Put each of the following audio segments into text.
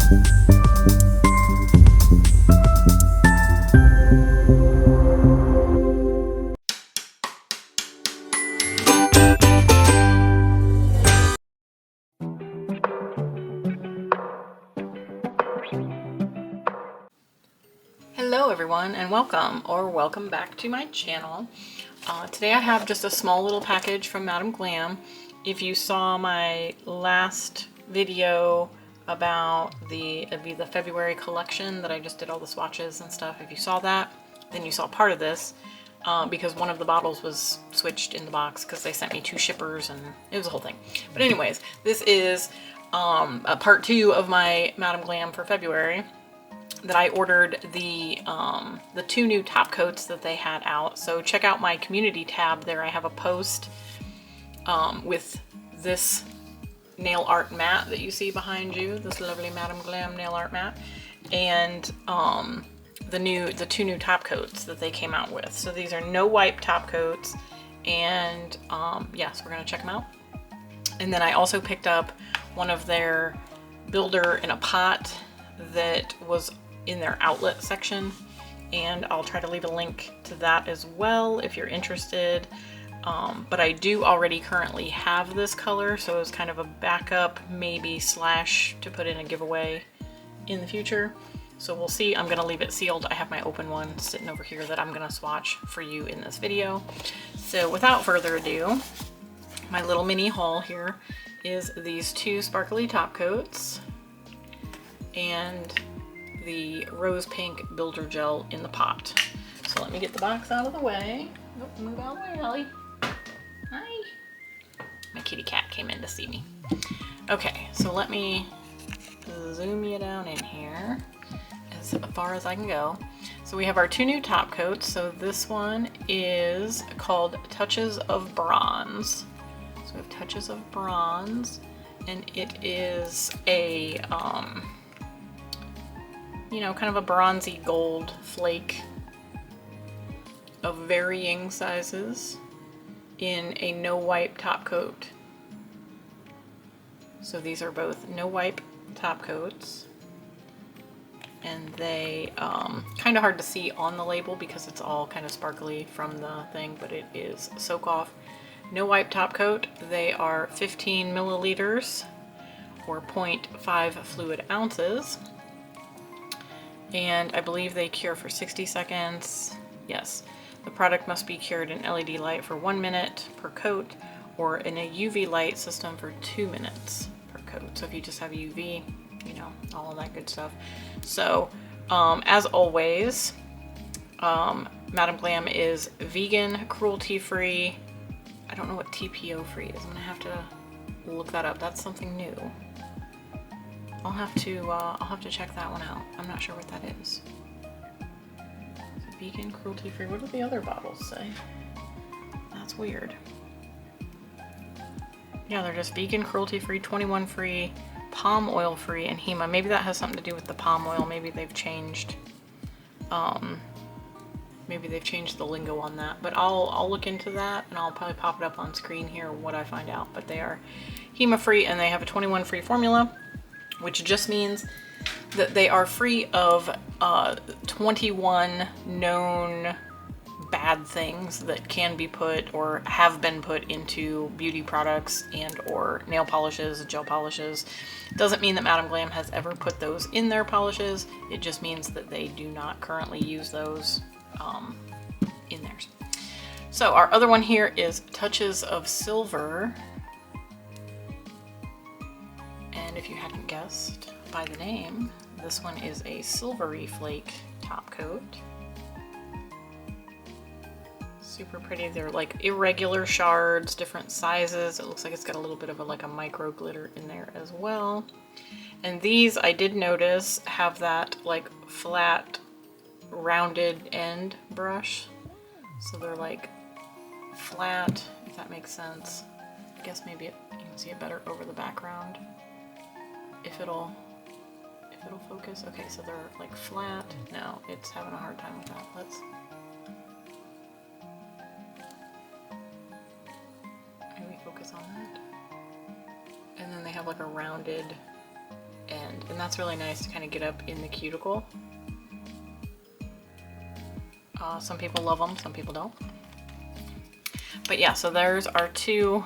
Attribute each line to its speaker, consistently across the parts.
Speaker 1: Hello everyone, and welcome back to my channel. Today I have just a small little package from Madam Glam. If you saw my last video about the February collection that I just did all the swatches and stuff, if you saw that, then you saw part of this because one of the bottles was switched in the box because they sent me 2 shippers and it was a whole thing. But anyways, this is a part 2 of my Madam Glam for February. That I ordered the 2 new top coats that they had out. So check out my community tab there. I have a post with this nail art mat that you see behind you, this lovely Madam Glam nail art mat, and the 2 new top coats that they came out with. So these are no wipe top coats, and yes, we're gonna check them out. And then I also picked up one of their builder in a pot that was in their outlet section, and I'll try to leave a link to that as well if you're interested. But I do already currently have this color, so it's kind of a backup maybe / to put in a giveaway in the future. So we'll see. I'm gonna leave it sealed. I have my open one sitting over here that I'm gonna swatch for you in this video. So without further ado, my little mini haul here is these 2 sparkly top coats and the rose pink builder gel in the pot. So let me get the box out of the way. Oh, move out of the way, Ellie. Hi. My kitty cat came in to see me. Okay, so let me zoom you down in here as far as I can go. So we have our 2 new top coats. So this one is called Touches of Bronze. So we have Touches of Bronze, and it is a you know, kind of a bronzy gold flake of varying sizes in a no wipe top coat. So these are both no wipe top coats, and they kind of hard to see on the label because it's all kind of sparkly from the thing, but it is soak off no wipe top coat. They are 15 milliliters or 0.5 fluid ounces. And I believe they cure for 60 seconds. Yes, the product must be cured in LED light for 1 minute per coat, or in a UV light system for 2 minutes per coat. So if you just have UV, you know, all of that good stuff. So as always, Madam Glam is vegan, cruelty-free. I don't know what TPO-free is. I'm gonna have to look that up. That's something new. I'll have to check that one out. I'm not sure what that is. So vegan, cruelty-free. What do the other bottles say? That's weird. Yeah, they're just vegan, cruelty-free, 21 free, palm oil free, and HEMA. Maybe that has something to do with the palm oil. Maybe they've changed. Maybe they've changed the lingo on that. But I'll look into that, and I'll probably pop it up on screen here what I find out. But they are HEMA free, and they have a 21 free formula, which just means that they are free of 21 known bad things that can be put or have been put into beauty products and or nail polishes, gel polishes. Doesn't mean that Madam Glam has ever put those in their polishes. It just means that they do not currently use those in theirs. So our other one here is Touches of Silver. And if you hadn't guessed by the name, this one is a silvery flake top coat. Super pretty. They're like irregular shards, different sizes. It looks like it's got a little bit of like a micro glitter in there as well. And these, I did notice, have that like flat rounded end brush. So they're like flat, if that makes sense. I guess maybe you can see it better over the background. If it'll focus. Okay, so they're like flat. No, it's having a hard time with that. Let's maybe focus on that. And then they have like a rounded And that's really nice to kind of get up in the cuticle. Some people love them, some people don't. But yeah, so there's our two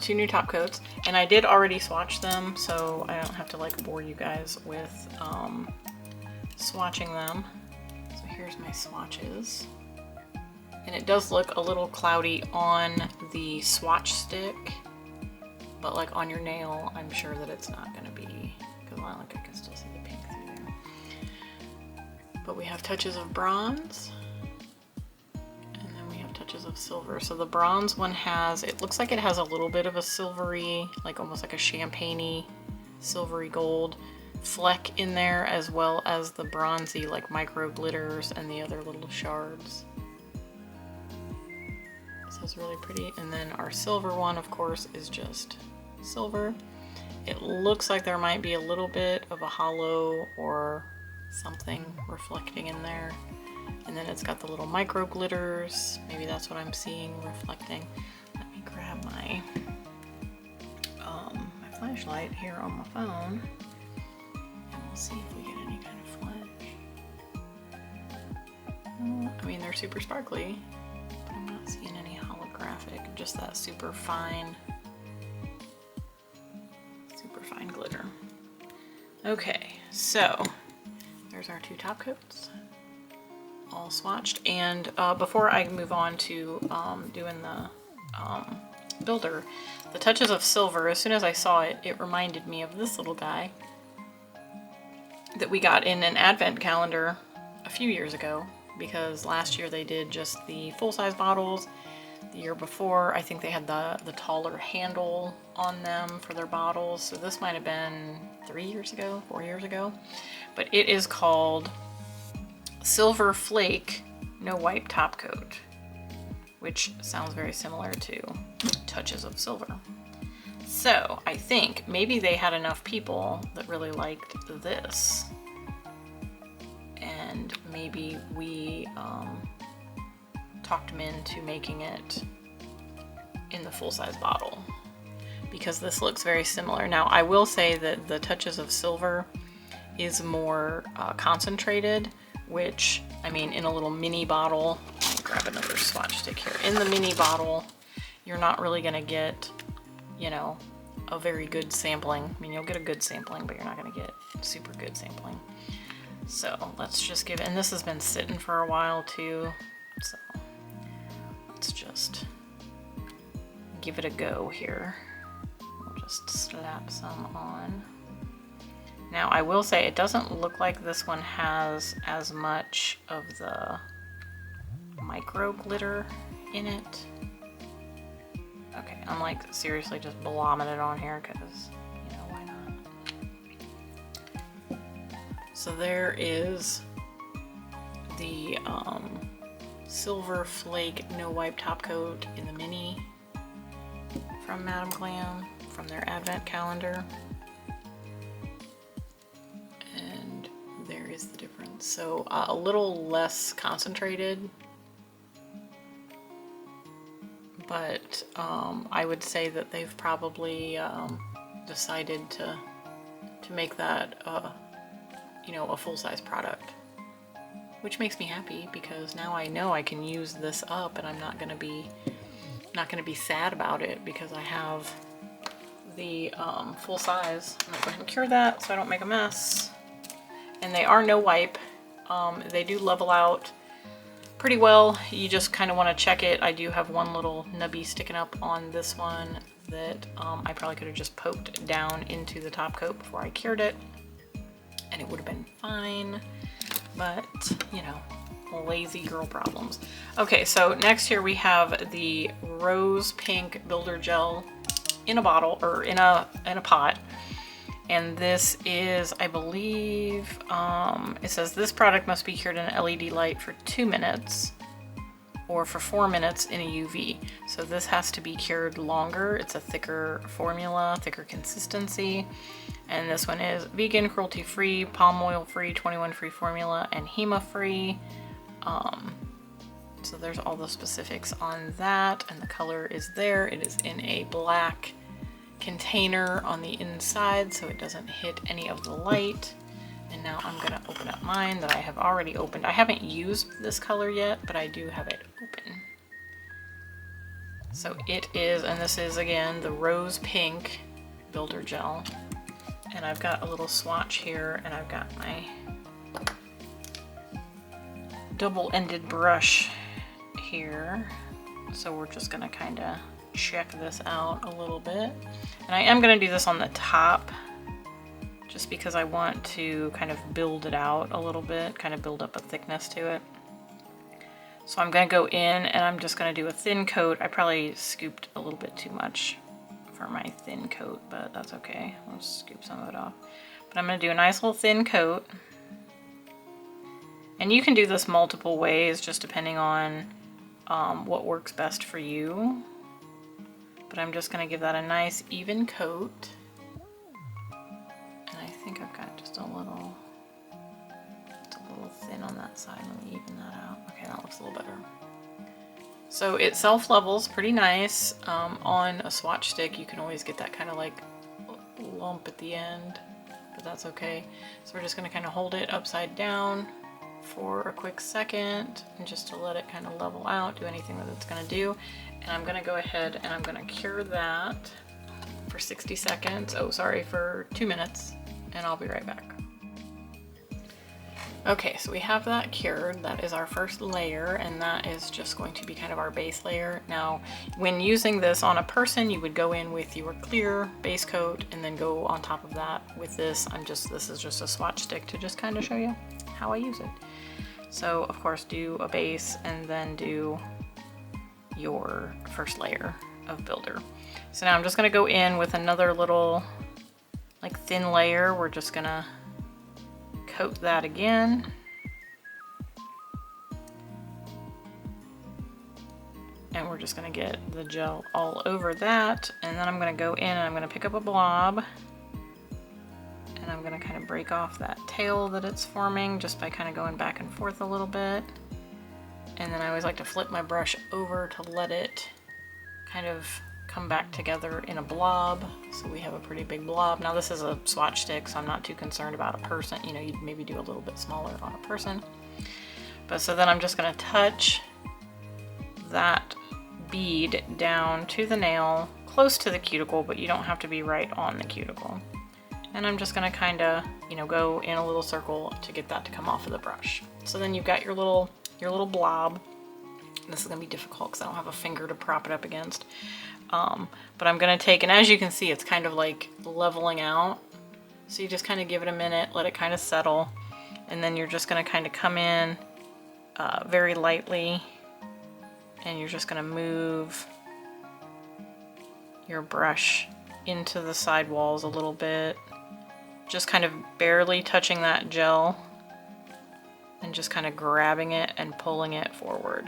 Speaker 1: new top coats, and I did already swatch them, so I don't have to like bore you guys with swatching them. So here's my swatches, and it does look a little cloudy on the swatch stick, but like on your nail, I'm sure that it's not going to be, because I can still see the pink through there. But we have touches of bronze, and then we have touches of silver. So the bronze one has, it looks like it has a little bit of a silvery, like almost like a champagne-y, silvery gold fleck in there, as well as the bronzy like micro glitters and the other little shards. So it's really pretty. And then our silver one, of course, is just silver. It looks like there might be a little bit of a hollow or something reflecting in there. And then it's got the little micro glitters. Maybe that's what I'm seeing reflecting. Let me grab my my flashlight here on my phone, and we'll see if we get any kind of flash. I mean, they're super sparkly, but I'm not seeing any holographic, just that super fine glitter. Okay, so there's our two top coats, all swatched. And before I move on to doing the builder, the touches of silver, as soon as I saw it, it reminded me of this little guy that we got in an advent calendar a few years ago, because last year they did just the full-size bottles. The year before, I think they had the taller handle on them for their bottles. So this might have been 3 years ago, 4 years ago. But it is called Silver Flake No Wipe Top Coat, which sounds very similar to Touches of Silver. So I think maybe they had enough people that really liked this, and maybe we talked them into making it in the full-size bottle, because this looks very similar. Now I will say that the Touches of Silver is more concentrated, which, I mean, in a little mini bottle, let me grab another swatch stick here. In the mini bottle, you're not really gonna get, you know, a very good sampling. I mean, you'll get a good sampling, but you're not gonna get super good sampling. So let's just give it, and this has been sitting for a while too, so let's just give it a go here. We'll just slap some on. Now I will say it doesn't look like this one has as much of the micro glitter in it. Okay, I'm like seriously just blomming it on here because, you know, why not? So there is the Silver Flake No Wipe Top Coat in the mini from Madam Glam, from their advent calendar. And there is the difference. So a little less concentrated, but I would say that they've probably decided to make that you know, a full-size product, which makes me happy, because now I know I can use this up and I'm not gonna be sad about it, because I have the full size. I'm gonna go ahead and cure that so I don't make a mess. And they are no wipe. They do level out pretty well. You just kind of want to check it. I do have one little nubby sticking up on this one that I probably could have just poked down into the top coat before I cured it, and it would have been fine. But, you know, lazy girl problems. Okay, so next here we have the Rose Pink Builder Gel in a bottle, or in a pot. And this is, I believe, it says this product must be cured in an LED light for 2 minutes or for 4 minutes in a UV. So this has to be cured longer. It's a thicker formula, thicker consistency. And this one is vegan, cruelty-free, palm oil-free, 21-free formula, and HEMA-free. So there's all the specifics on that, and the color is there. It is in a black container on the inside so it doesn't hit any of the light. And now I'm gonna open up mine that I have already opened. I haven't used this color yet, but I do have it open. So it is, and this is again the rose pink builder gel. And I've got a little swatch here, and I've got my double-ended brush here. So we're just gonna kind of check this out a little bit. And I am gonna do this on the top just because I want to kind of build it out a little bit, kind of build up a thickness to it. So I'm gonna go in and I'm just gonna do a thin coat. I probably scooped a little bit too much for my thin coat, but that's okay. I'll just scoop some of it off. But I'm gonna do a nice little thin coat. And you can do this multiple ways, just depending on what works best for you. But I'm just gonna give that a nice even coat. And I think I've got just a little thin on that side. Let me even that out. Okay, that looks a little better. So it self-levels pretty nice. On a swatch stick, you can always get that kind of like lump at the end, but that's okay. So we're just gonna kind of hold it upside down for a quick second, and just to let it kind of level out, do anything that it's gonna do. And I'm gonna go ahead and I'm gonna cure that for 60 seconds. Oh, sorry, for 2 minutes, and I'll be right back. Okay, so we have that cured. That is our first layer, and that is just going to be kind of our base layer. Now, when using this on a person, you would go in with your clear base coat and then go on top of that with this. This is just a swatch stick to just kind of show you how I use it. So, of course, do a base and then do your first layer of builder. So now I'm just gonna go in with another little like thin layer. We're just gonna coat that again. And we're just gonna get the gel all over that. And then I'm gonna go in and I'm gonna pick up a blob. And I'm gonna kind of break off that tail that it's forming just by kind of going back and forth a little bit. And then I always like to flip my brush over to let it kind of come back together in a blob. So we have a pretty big blob. Now this is a swatch stick, so I'm not too concerned about a person. You know, you'd maybe do a little bit smaller on a person. But so then I'm just gonna touch that bead down to the nail, close to the cuticle, but you don't have to be right on the cuticle. And I'm just gonna kinda, you know, go in a little circle to get that to come off of the brush. So then you've got your little blob. This is gonna be difficult because I don't have a finger to prop it up against. But I'm gonna take, and as you can see, it's kind of like leveling out. So you just kind of give it a minute, let it kind of settle. And then you're just gonna kind of come in very lightly, and you're just gonna move your brush into the side walls a little bit, just kind of barely touching that gel and just kind of grabbing it and pulling it forward.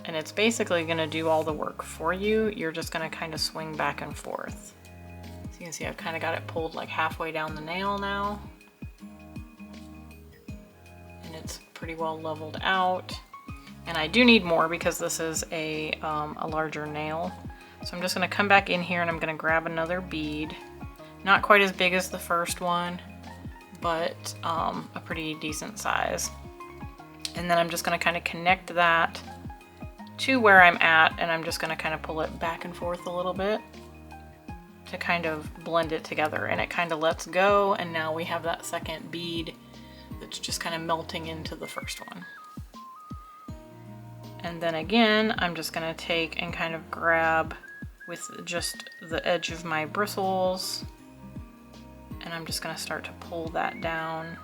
Speaker 1: And it's basically gonna do all the work for you. You're just gonna kind of swing back and forth. So you can see I've kind of got it pulled like halfway down the nail now. And it's pretty well leveled out. And I do need more because this is a larger nail. So I'm just gonna come back in here and I'm gonna grab another bead. Not quite as big as the first one, but a pretty decent size. And then I'm just gonna kind of connect that to where I'm at, and I'm just gonna kind of pull it back and forth a little bit to kind of blend it together, and it kind of lets go, and now we have that second bead that's just kind of melting into the first one. And then again, I'm just gonna take and kind of grab with just the edge of my bristles, and I'm just gonna start to pull that down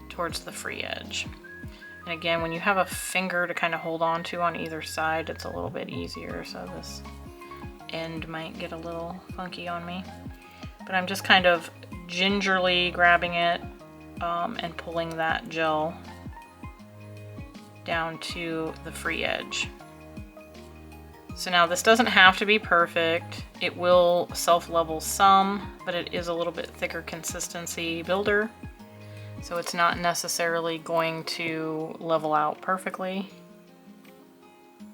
Speaker 1: towards the free edge. And again, when you have a finger to kind of hold on to on either side, it's a little bit easier, so this end might get a little funky on me. But I'm just kind of gingerly grabbing it and pulling that gel down to the free edge. So now this doesn't have to be perfect. It will self-level some, but it is a little bit thicker consistency builder. So it's not necessarily going to level out perfectly.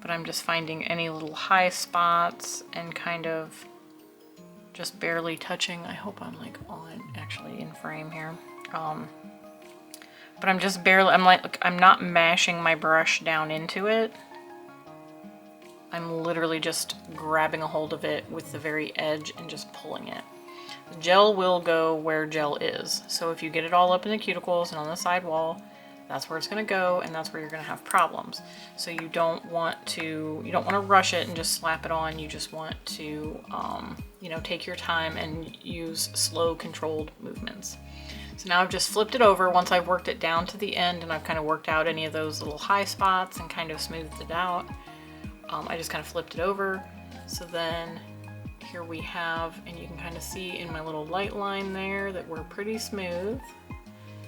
Speaker 1: but I'm just finding any little high spots and kind of just barely touching. I hope I'm like on, actually in frame here. But I'm just barely, I'm not mashing my brush down into it. I'm literally just grabbing a hold of it with the very edge and just pulling it. The gel will go where gel is. So if you get it all up in the cuticles and on the side wall, that's where it's going to go, and that's where you're going to have problems. So you don't want to rush it and just slap it on. You just want to, you know, take your time and use slow, controlled movements. So now I've just flipped it over once I've worked it down to the end and I've kind of worked out any of those little high spots and kind of smoothed it out. I just kind of flipped it over. So then here we have, and you can kind of see in my little light line there that we're pretty smooth.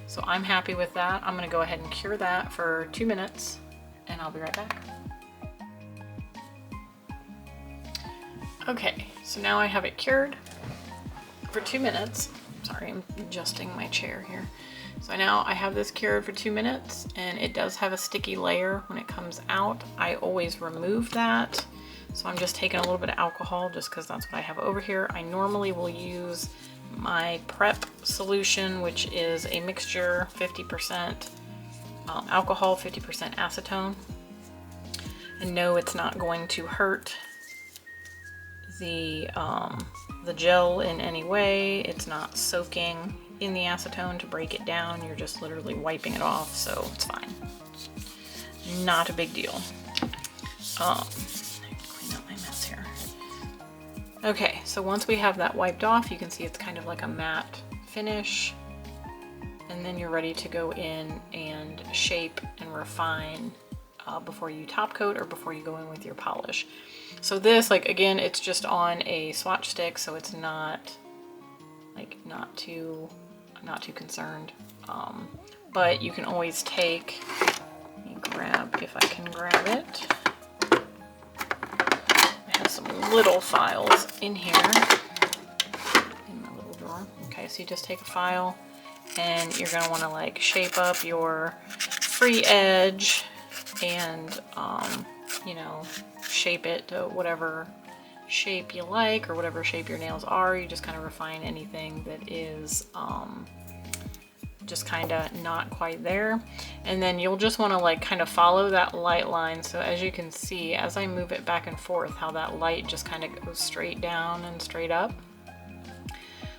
Speaker 1: So I'm happy with that. I'm gonna go ahead and cure that for 2 minutes and I'll be right back. Okay, so now I have it cured for 2 minutes. Sorry, I'm adjusting my chair here. So now I have this cured for 2 minutes, and it does have a sticky layer when it comes out. I always remove that. So I'm just taking a little bit of alcohol just because that's what I have over here. I normally will use my prep solution, which is a mixture, 50% alcohol, 50% acetone. And no, it's not going to hurt the gel in any way. It's not soaking in the acetone to break it down. You're just literally wiping it off, so it's fine. Not a big deal. Clean up my mess here. Okay, so once we have that wiped off, you can see it's kind of like a matte finish. And then you're ready to go in and shape and refine before you top coat or before you go in with your polish. So this, like, again, it's just on a swatch stick, so it's not like I'm not too concerned. But you can always take, let me grab, if I can grab it. I have some little files in here in my little drawer. Okay, so you just take a file and you're gonna want to like shape up your free edge and you know, shape it to whatever shape you like or whatever shape your nails are. You just kind of refine anything that is just kind of not quite there. And then you'll just want to like kind of follow that light line. So as you can see, as I move it back and forth, how that light just kind of goes straight down and straight up.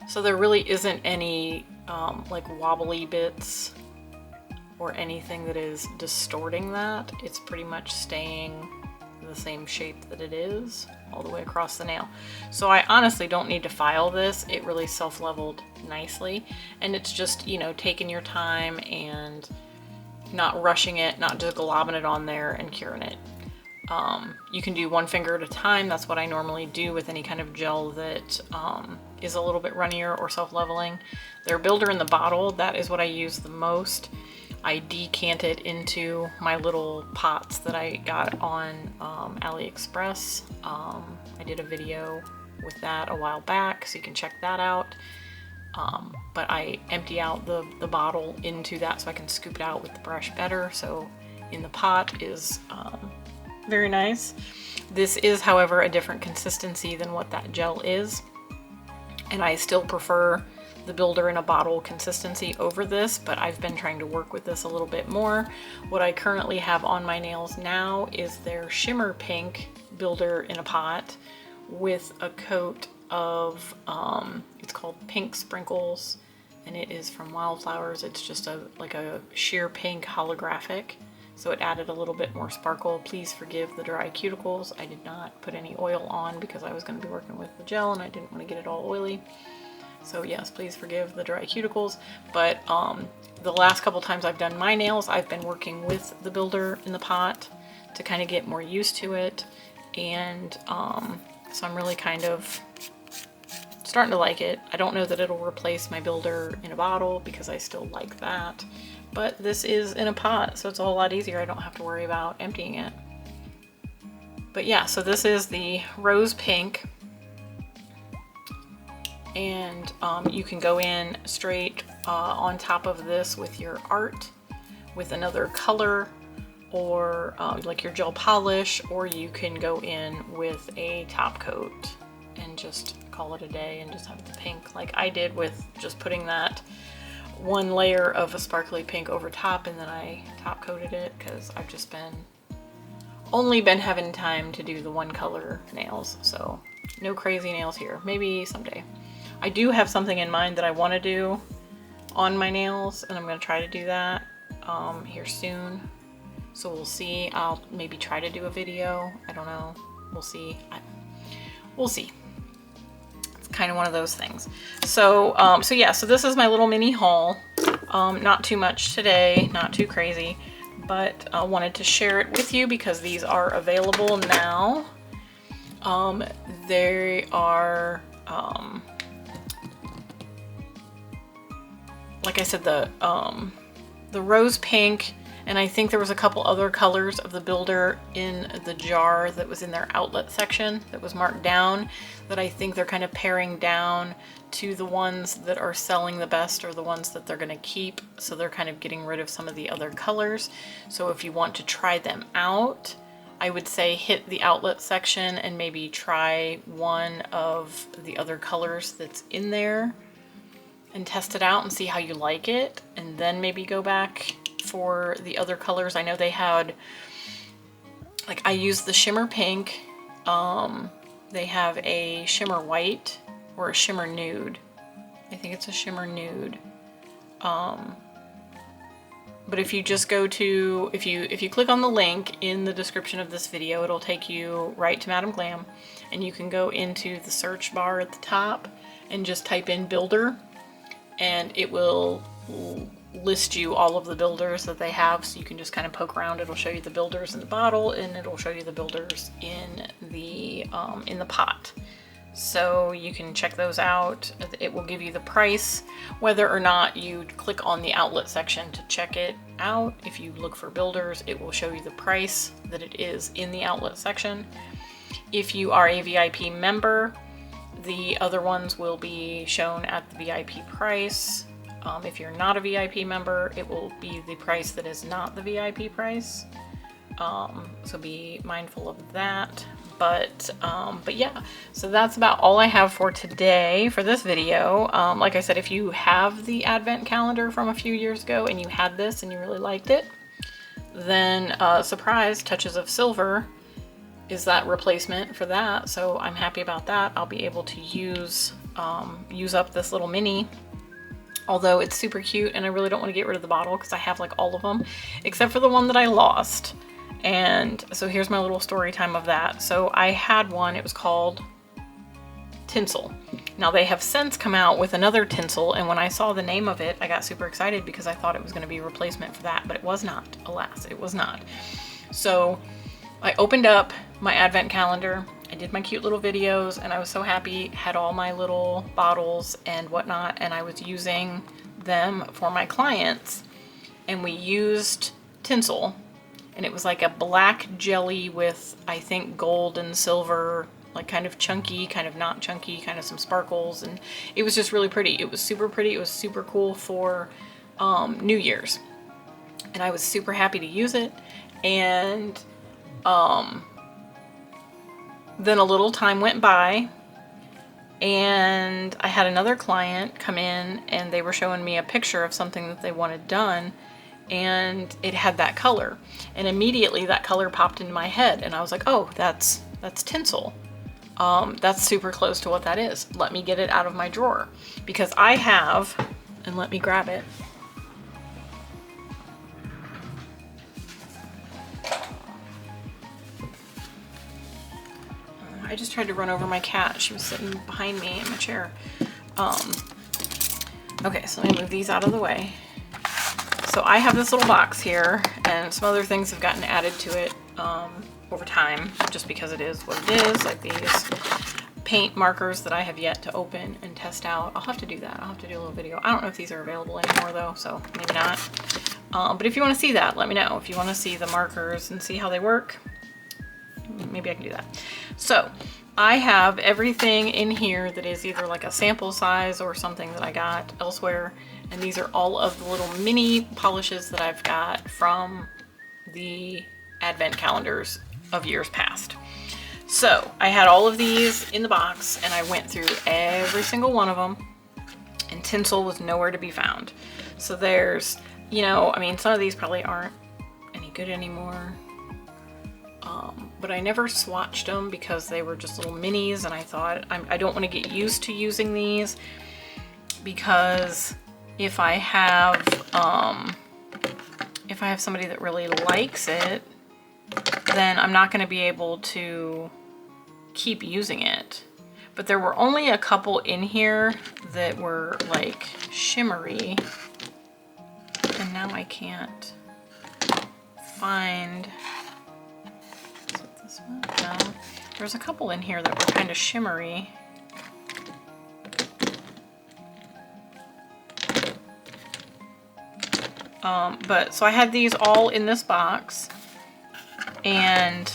Speaker 1: So there really isn't any like wobbly bits or anything that is distorting that. It's pretty much staying the same shape that it is all the way across the nail. So I honestly don't need to file this. It really self-leveled nicely, and it's just, you know, taking your time and not rushing it, not just globbing it on there and curing it. You can do one finger at a time. That's what I normally do with any kind of gel that is a little bit runnier or self-leveling. Their builder in the bottle, that is what I use the most. I decant it into my little pots that I got on AliExpress. I did a video with that a while back, so you can check that out. But I empty out the bottle into that so I can scoop it out with the brush better. So in the pot is very nice. This is, however, a different consistency than what that gel is. And I still prefer the builder in a bottle consistency over this, but I've been trying to work with this a little bit more. What I currently have on my nails now is their shimmer pink builder in a pot with a coat of, it's called Pink Sprinkles, and it is from Wildflowers. It's just like a sheer pink holographic, so it added a little bit more sparkle. Please forgive the dry cuticles. I did not put any oil on because I was going to be working with the gel and I didn't want to get it all oily. So yes, please forgive the dry cuticles. But the last couple times I've done my nails, I've been working with the builder in the pot to kind of get more used to it. And so I'm really kind of starting to like it. I don't know that it'll replace my builder in a bottle because I still like that. But this is in a pot, so it's a whole lot easier. I don't have to worry about emptying it. But yeah, so this is the rose pink. And you can go in straight on top of this with your art with another color, or like your gel polish, or you can go in with a top coat and just call it a day and just have the pink like I did with just putting that one layer of a sparkly pink over top, and then I top coated it because I've just only been having time to do the one color nails, so no crazy nails here. Maybe someday. I do have something in mind that I want to do on my nails, and I'm going to try to do that here soon. So we'll see. I'll maybe try to do a video. I don't know. We'll see. We'll see. It's kind of one of those things. So, yeah, so this is my little mini haul. Not too much today, not too crazy, but I wanted to share it with you because these are available now. They are, like I said, the rose pink, and I think there was a couple other colors of the builder in the jar that was in their outlet section that was marked down, that I think they're kind of paring down to the ones that are selling the best, or the ones that they're going to keep. So they're kind of getting rid of some of the other colors. So if you want to try them out, I would say hit the outlet section and maybe try one of the other colors that's in there and test it out and see how you like it, and then maybe go back for the other colors. I know they had, like, I used the shimmer pink. They have a shimmer white or a shimmer nude. I think it's a shimmer nude. But if you just go to, if you click on the link in the description of this video, it'll take you right to Madam Glam, and you can go into the search bar at the top and just type in builder, and it will list you all of the builders that they have, so you can just kind of poke around. It'll show you the builders in the bottle, and it'll show you the builders in the pot. So you can check those out. It will give you the price, whether or not you click on the outlet section to check it out. If you look for builders, it will show you the price that it is in the outlet section. If you are a VIP member, the other ones will be shown at the VIP price. If you're not a VIP member, it will be the price that is not the VIP price. So be mindful of that. But yeah, so that's about all I have for today for this video. Like I said, if you have the advent calendar from a few years ago and you had this and you really liked it, then surprise, Touches of Silver is that replacement for that. So I'm happy about that. I'll be able to use up this little mini, although it's super cute, and I really don't want to get rid of the bottle because I have like all of them except for the one that I lost. And so here's my little story time of that. So I had one, it was called Tinsel. Now they have since come out with another tinsel, and when I saw the name of it, I got super excited because I thought it was going to be a replacement for that, but it was not. Alas, it was not. So I opened up my advent calendar, I did my cute little videos, and I was so happy, had all my little bottles and whatnot, and I was using them for my clients, and we used tinsel, and it was like a black jelly with, I think, gold and silver, like kind of chunky, kind of not chunky, kind of some sparkles, and it was just really pretty. It was super pretty. It was super cool for New Year's, and I was super happy to use it. And then a little time went by, and I had another client come in, and they were showing me a picture of something that they wanted done, and it had that color, and immediately that color popped into my head, and I was like, oh, that's tinsel. That's super close to what that is. Let me get it out of my drawer, because I have, and let me grab it. I just tried to run over my cat. She was sitting behind me in my chair. Okay, so let me move these out of the way. So I have this little box here, and some other things have gotten added to it over time, just because it is what it is, like these paint markers that I have yet to open and test out. I'll have to do that. I'll have to do a little video. I don't know if these are available anymore though, so maybe not. But if you want to see that, let me know. If you want to see the markers and see how they work, maybe I can do that. So I have everything in here that is either like a sample size or something that I got elsewhere. And these are all of the little mini polishes that I've got from the advent calendars of years past. So I had all of these in the box and I went through every single one of them, and tinsel was nowhere to be found. So there's, you know, I mean, some of these probably aren't any good anymore. But I never swatched them because they were just little minis, and I thought I don't want to get used to using these, because if I have somebody that really likes it, then I'm not going to be able to keep using it. But there were only a couple in here that were like shimmery, and now I can't find. Is it this one? No. There's a couple in here that were kind of shimmery. But so I had these all in this box, and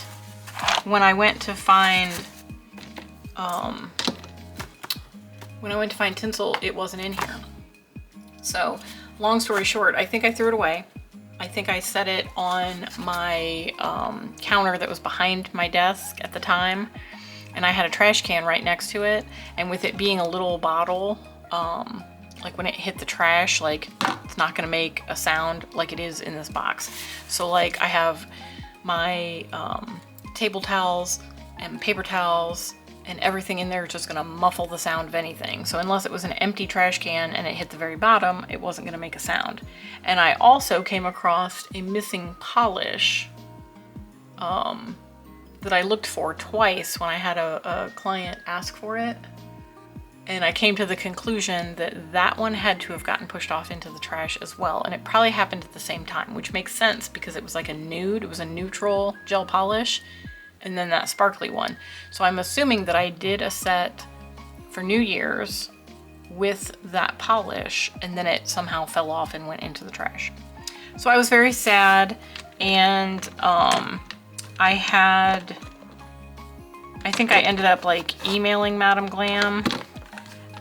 Speaker 1: when I went to find tinsel, it wasn't in here. So long story short, I think I threw it away. I think I set it on my counter that was behind my desk at the time, and I had a trash can right next to it, and with it being a little bottle, like when it hit the trash, like it's not gonna make a sound like it is in this box. So like I have my table towels and paper towels and everything in there is just gonna muffle the sound of anything. So unless it was an empty trash can and it hit the very bottom, it wasn't gonna make a sound. And I also came across a missing polish that I looked for twice when I had a client ask for it. And I came to the conclusion that that one had to have gotten pushed off into the trash as well. And it probably happened at the same time, which makes sense because it was like a nude, it was a neutral gel polish, and then that sparkly one. So I'm assuming that I did a set for New Year's with that polish, and then it somehow fell off and went into the trash. So I was very sad, and I think I ended up like emailing Madam Glam,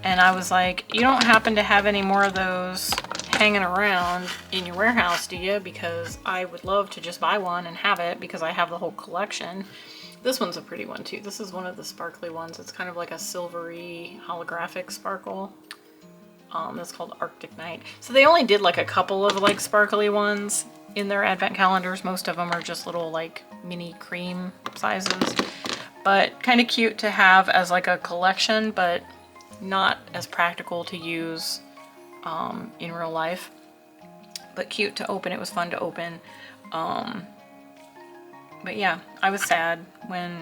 Speaker 1: and I was like, you don't happen to have any more of those hanging around in your warehouse, do you? Because I would love to just buy one and have it, because I have the whole collection. This one's a pretty one too. This is one of the sparkly ones. It's kind of like a silvery holographic sparkle. That's called Arctic Night. So they only did like a couple of like sparkly ones in their advent calendars. Most of them are just little like mini cream sizes, but kind of cute to have as like a collection, but not as practical to use in real life, but cute to open. It was fun to open. But yeah, I was sad when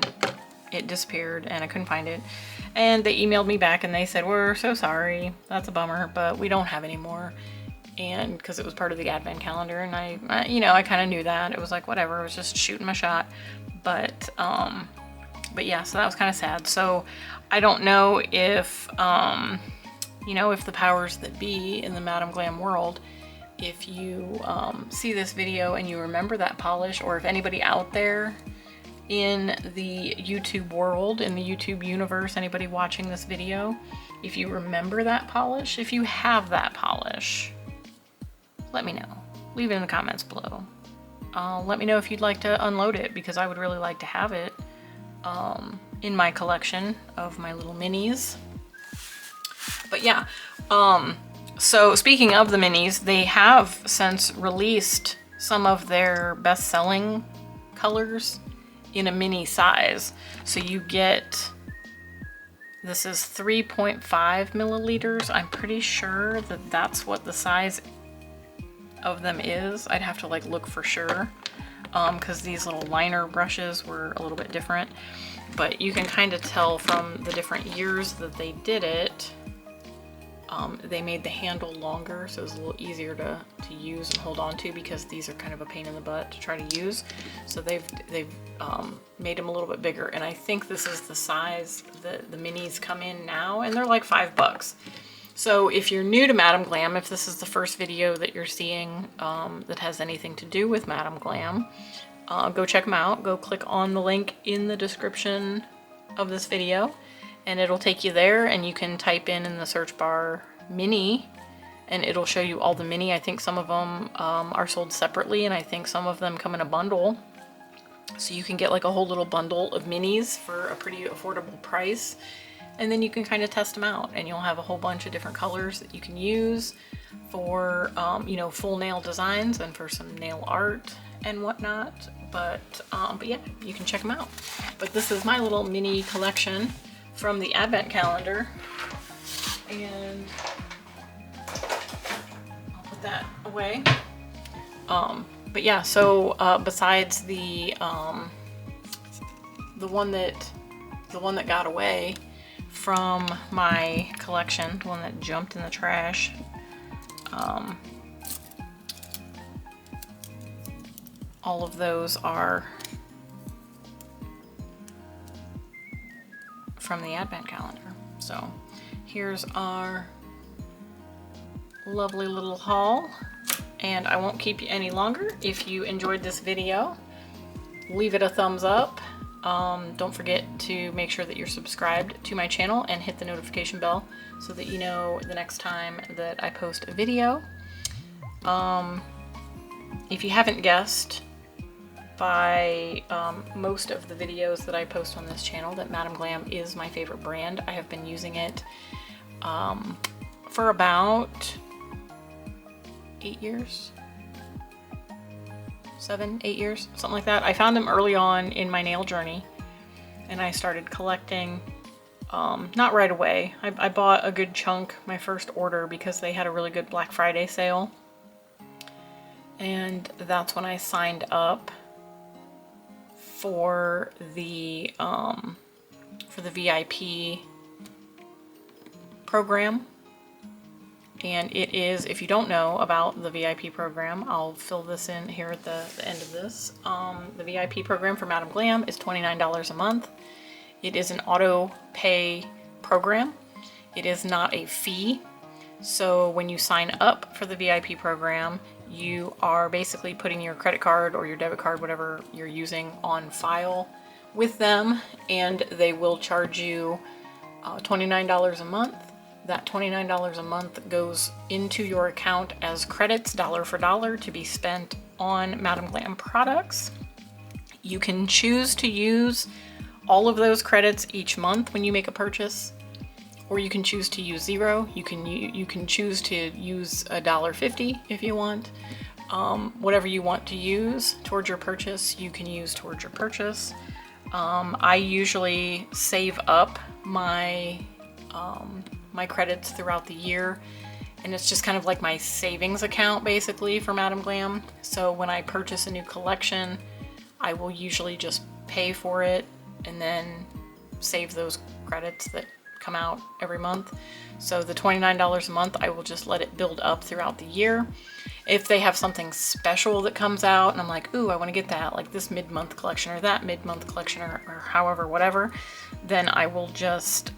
Speaker 1: it disappeared and I couldn't find it. And they emailed me back and they said, we're so sorry, that's a bummer, but we don't have any more. And because it was part of the advent calendar, and I you know, I kind of knew that. It was like, whatever, I was just shooting my shot. But yeah, so that was kind of sad. So I don't know if, you know, if the powers that be in the Madam Glam world, if you see this video and you remember that polish, or if anybody out there in the YouTube world, in the YouTube universe, anybody watching this video, if you remember that polish, if you have that polish, let me know. Leave it in the comments below. Let me know if you'd like to unload it, because I would really like to have it in my collection of my little minis. But yeah, so speaking of the minis, they have since released some of their best-selling colors in a mini size. So you get, this is 3.5 milliliters. I'm pretty sure that that's what the size of them is. I'd have to like look for sure, because these little liner brushes were a little bit different. But you can kind of tell from the different years that they did it. They made the handle longer, so it's a little easier to use and hold on to, because these are kind of a pain in the butt to try to use. So they've made them a little bit bigger, and I think this is the size that the minis come in now, and they're like $5. So if you're new to Madam Glam, if this is the first video that you're seeing that has anything to do with Madam Glam, go check them out. Go click on the link in the description of this video, and it'll take you there, and you can type in the search bar mini, and it'll show you all the mini. I think some of them are sold separately, and I think some of them come in a bundle. So you can get like a whole little bundle of minis for a pretty affordable price. And then you can kind of test them out, and you'll have a whole bunch of different colors that you can use for, you know, full nail designs and for some nail art and whatnot. But yeah, you can check them out. But this is my little mini collection from the advent calendar. And I'll put that away. But yeah, so besides the one that got away from my collection, the one that jumped in the trash, all of those are from the advent calendar. So here's our lovely little haul, and I won't keep you any longer. If you enjoyed this video, leave it a thumbs up. Don't forget to make sure that you're subscribed to my channel and hit the notification bell so that you know the next time that I post a video. If you haven't guessed by most of the videos that I post on this channel, that Madam Glam is my favorite brand. I have been using it for about 8 years. 7, 8 years, something like that. I found them early on in my nail journey, and I started collecting, not right away. I bought a good chunk my first order because they had a really good Black Friday sale, and that's when I signed up for the VIP program. And it is, if you don't know about the VIP program, I'll fill this in here at the end of this. The VIP program for Madam Glam is $29 a month. It is an auto pay program. It is not a fee. So when you sign up for the VIP program, you are basically putting your credit card or your debit card, whatever you're using, on file with them, and they will charge you $29 a month. That $29 a month goes into your account as credits, dollar for dollar, to be spent on Madam Glam products. You can choose to use all of those credits each month when you make a purchase, or you can choose to use zero. You can choose to use $1.50 if you want. Whatever you want to use towards your purchase, you can use towards your purchase. I usually save up my my credits throughout the year, and it's just kind of like my savings account basically for Madam Glam. So when I purchase a new collection, I will usually just pay for it and then save those credits that come out every month. So the $29 a month, I will just let it build up throughout the year. If they have something special that comes out and I'm like, ooh, I want to get that, like this mid-month collection or that mid-month collection, or however, whatever, then I will just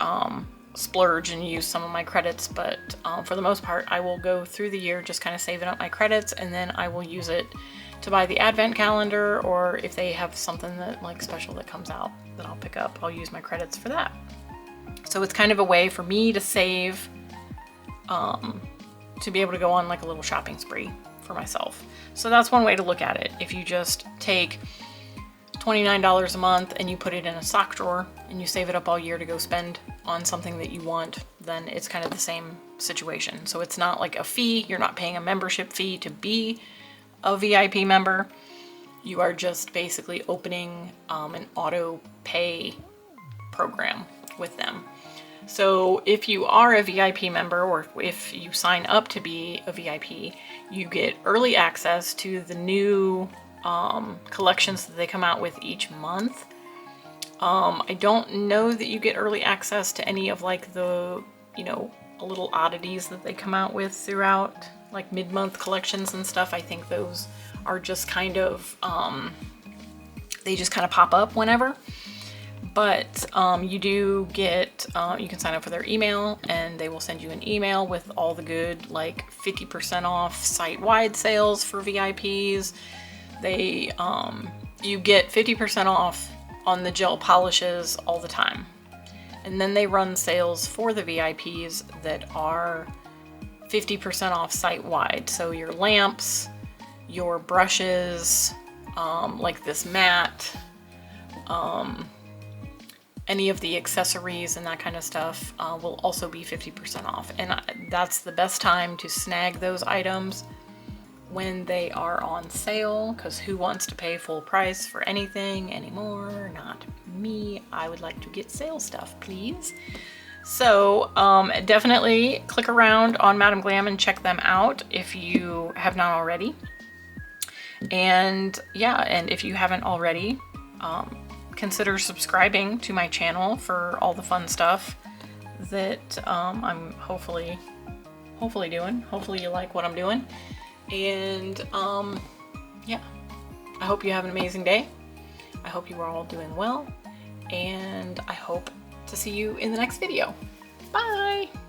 Speaker 1: splurge and use some of my credits. But for the most part, I will go through the year just kind of saving up my credits, and then I will use it to buy the advent calendar, or if they have something that like special that comes out that I'll pick up, I'll use my credits for that. So it's kind of a way for me to save, to be able to go on like a little shopping spree for myself. So that's one way to look at it. If you just take $29 a month and you put it in a sock drawer and you save it up all year to go spend on something that you want, then it's kind of the same situation. So it's not like a fee. You're not paying a membership fee to be a VIP member. You are just basically opening an auto pay program with them. So if you are a VIP member, or if you sign up to be a VIP, you get early access to the new collections that they come out with each month. I don't know that you get early access to any of like the, you know, little oddities that they come out with throughout, like mid-month collections and stuff. I think those are just kind of, they just kind of pop up whenever. But you do get, you can sign up for their email, and they will send you an email with all the good, like 50% off site-wide sales for VIPs. They, you get 50% off on the gel polishes all the time. And then they run sales for the VIPs that are 50% off site-wide. So your lamps, your brushes, like this mat, any of the accessories and that kind of stuff will also be 50% off. And that's the best time to snag those items, when they are on sale, because who wants to pay full price for anything anymore? Not me. I would like to get sale stuff, please. So definitely click around on Madam Glam and check them out if you have not already. And yeah, and if you haven't already, consider subscribing to my channel for all the fun stuff that I'm hopefully doing. Hopefully you like what I'm doing. And yeah, I hope you have an amazing day. I hope you are all doing well, and I hope to see you in the next video. Bye!